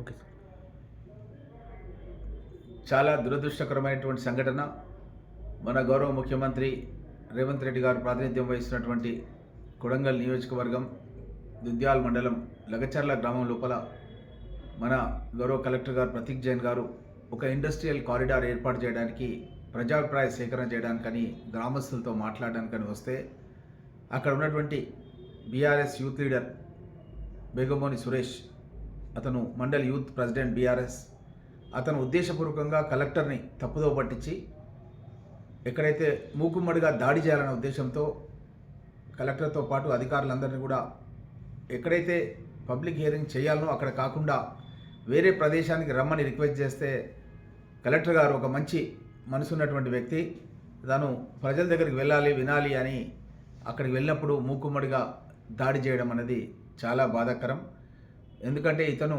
Okay sir. చాలా దురదృష్టకరమైనటువంటి సంఘటన. మన గౌరవ ముఖ్యమంత్రి రేవంత్ రెడ్డి గారు ప్రాతినిధ్యం వహిస్తున్నటువంటి కొడంగల్ నియోజకవర్గం దుద్యాల్ మండలం లగచర్ల గ్రామం లోపల మన గౌరవ కలెక్టర్ గారు ప్రతీక్ జైన్ గారు ఒక ఇండస్ట్రియల్ కారిడార్ ఏర్పాటు చేయడానికి ప్రజాభిప్రాయ సేకరణ చేయడానికని గ్రామస్తులతో మాట్లాడడానికని వస్తే అక్కడ ఉన్నటువంటి బీఆర్ఎస్ యూత్ లీడర్ బేగమోని సురేష్, అతను మండల్ యూత్ ప్రెసిడెంట్ బీఆర్ఎస్, అతను ఉద్దేశపూర్వకంగా కలెక్టర్ని తప్పుదో పట్టించి ఎక్కడైతే మూకుమ్మడిగా దాడి చేయాలనే ఉద్దేశంతో కలెక్టర్తో పాటు అధికారులందరినీ కూడా ఎక్కడైతే పబ్లిక్ హియరింగ్ చేయాలనో అక్కడ కాకుండా వేరే ప్రదేశానికి రమ్మని రిక్వెస్ట్ చేస్తే కలెక్టర్ గారు ఒక మంచి మనసున్నటువంటి వ్యక్తి, తాను ప్రజల దగ్గరికి వెళ్ళాలి వినాలి అని అక్కడికి వెళ్ళినప్పుడు మూకుమ్మడిగా దాడి చేయడం అనేది చాలా బాధాకరం. ఎందుకంటే ఇతను